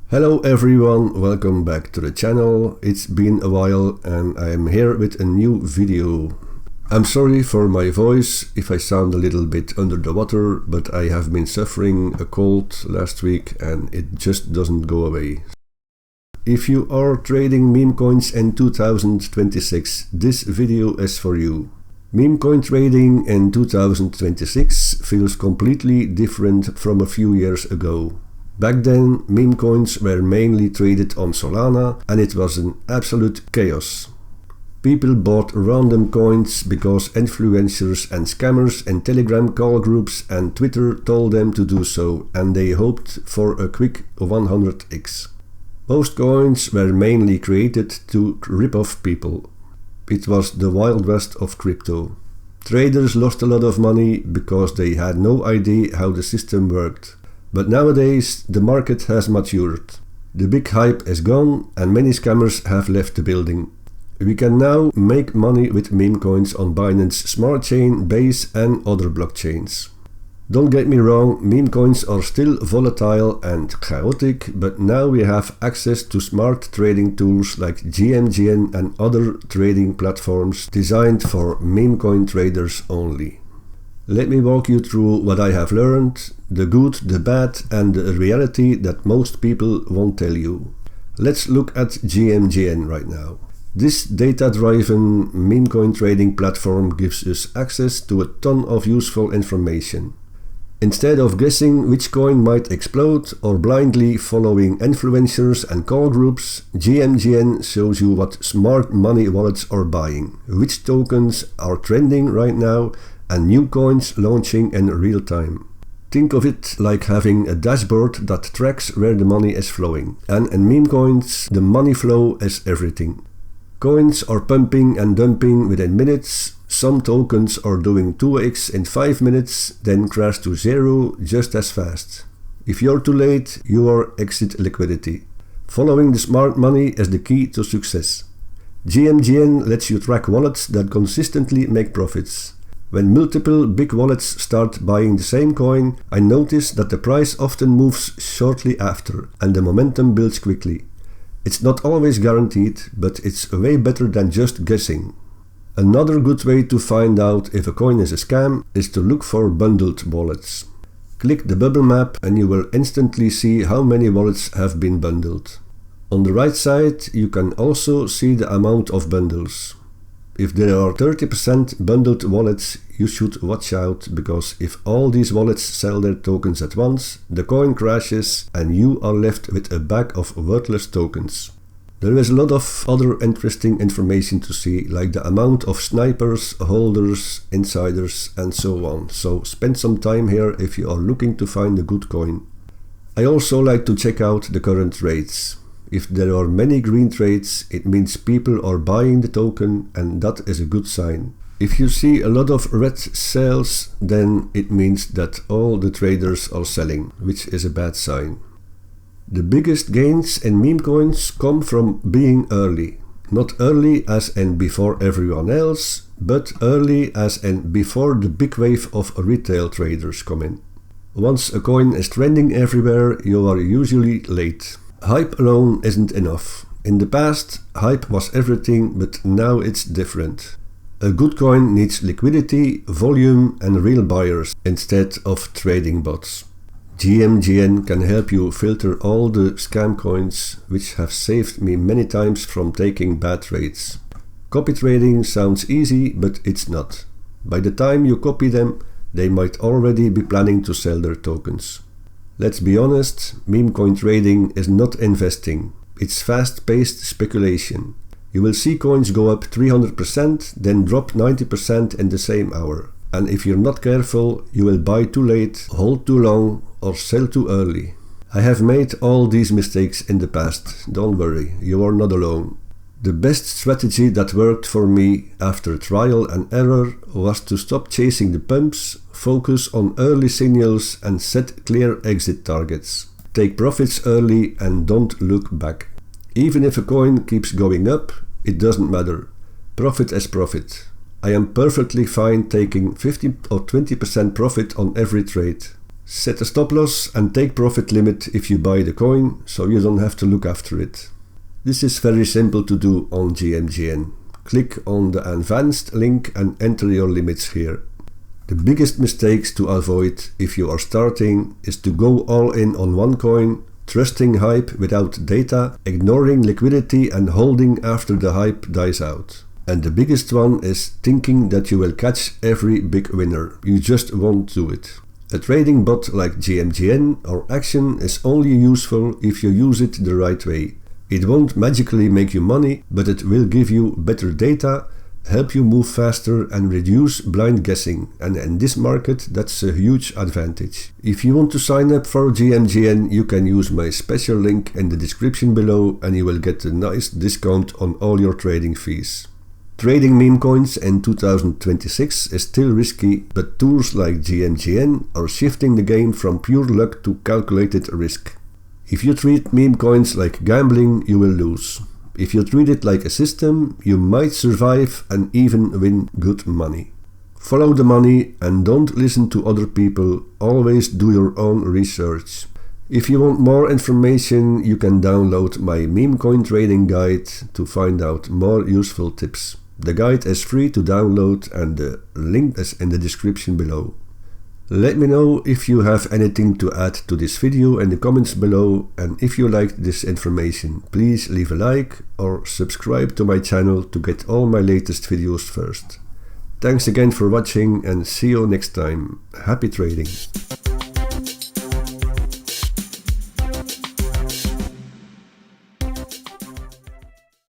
Hello everyone, welcome back to the channel. It's been a while and I am here with a new video. I'm sorry for my voice if I sound a little bit under the water, but I have been suffering a cold last week and it just doesn't go away. If you are trading meme coins in 2026, this video is for you. Meme coin trading in 2026 feels completely different from a few years ago. Back then, meme coins were mainly traded on Solana and it was an absolute chaos. People bought random coins because influencers and scammers in Telegram call groups and Twitter told them to do so, and they hoped for a quick 100x. Most coins were mainly created to rip off people. It was the Wild West of crypto. Traders lost a lot of money because they had no idea how the system worked. But nowadays the market has matured. The big hype is gone and many scammers have left the building. We can now make money with meme coins on Binance Smart Chain, Base and other blockchains. Don't get me wrong, meme coins are still volatile and chaotic, but now we have access to smart trading tools like GMGN and other trading platforms designed for meme coin traders only. Let me walk you through what I have learned, the good, the bad and the reality that most people won't tell you. Let's look at GMGN right now. This data-driven meme coin trading platform gives us access to a ton of useful information. Instead of guessing which coin might explode or blindly following influencers and call groups, GMGN shows you what smart money wallets are buying, which tokens are trending right now, and new coins launching in real time. Think of it like having a dashboard that tracks where the money is flowing. And in meme coins, the money flow is everything. Coins are pumping and dumping within minutes. Some tokens are doing 2x in 5 minutes, then crash to zero just as fast. If you're too late, you are exit liquidity. Following the smart money is the key to success. GMGN lets you track wallets that consistently make profits. When multiple big wallets start buying the same coin, I notice that the price often moves shortly after and the momentum builds quickly. It's not always guaranteed, but it's way better than just guessing. Another good way to find out if a coin is a scam is to look for bundled wallets. Click the bubble map and you will instantly see how many wallets have been bundled. On the right side, you can also see the amount of bundles. If there are 30% bundled wallets, you should watch out, because if all these wallets sell their tokens at once, the coin crashes and you are left with a bag of worthless tokens. There is a lot of other interesting information to see, like the amount of snipers, holders, insiders and so on, so spend some time here if you are looking to find a good coin. I also like to check out the current rates. If there are many green trades, it means people are buying the token and that is a good sign. If you see a lot of red sales, then it means that all the traders are selling, which is a bad sign. The biggest gains in meme coins come from being early. Not early as in before everyone else, but early as in before the big wave of retail traders come in. Once a coin is trending everywhere, you are usually late. Hype alone isn't enough. In the past, hype was everything, but now it's different. A good coin needs liquidity, volume and real buyers instead of trading bots. GMGN can help you filter all the scam coins, which have saved me many times from taking bad trades. Copy trading sounds easy, but it's not. By the time you copy them, they might already be planning to sell their tokens. Let's be honest, meme coin trading is not investing. It's fast-paced speculation. You will see coins go up 300%, then drop 90% in the same hour. And if you're not careful, you will buy too late, hold too long, or sell too early. I have made all these mistakes in the past. Don't worry, you are not alone. The best strategy that worked for me after trial and error was to stop chasing the pumps, focus on early signals and set clear exit targets. Take profits early and don't look back. Even if a coin keeps going up, it doesn't matter. Profit is profit. I am perfectly fine taking 50 or 20% profit on every trade. Set a stop loss and take profit limit if you buy the coin, so you don't have to look after it. This is very simple to do on GMGN. Click on the advanced link and enter your limits here. The biggest mistakes to avoid if you are starting is to go all in on one coin, trusting hype without data, ignoring liquidity and holding after the hype dies out. And the biggest one is thinking that you will catch every big winner. You just won't do it. A trading bot like GMGN or Axiom is only useful if you use it the right way. It won't magically make you money, but it will give you better data, help you move faster and reduce blind guessing, and in this market that's a huge advantage. If you want to sign up for GMGN, you can use my special link in the description below and you will get a nice discount on all your trading fees. Trading meme coins in 2026 is still risky, but tools like GMGN are shifting the game from pure luck to calculated risk. If you treat meme coins like gambling, you will lose. If you treat it like a system, you might survive and even win good money. Follow the money and don't listen to other people, always do your own research. If you want more information, you can download my meme coin trading guide to find out more useful tips. The guide is free to download and the link is in the description below. Let me know if you have anything to add to this video in the comments below, and if you liked this information, please leave a like or subscribe to my channel to get all my latest videos first. Thanks again for watching and see you next time. Happy trading!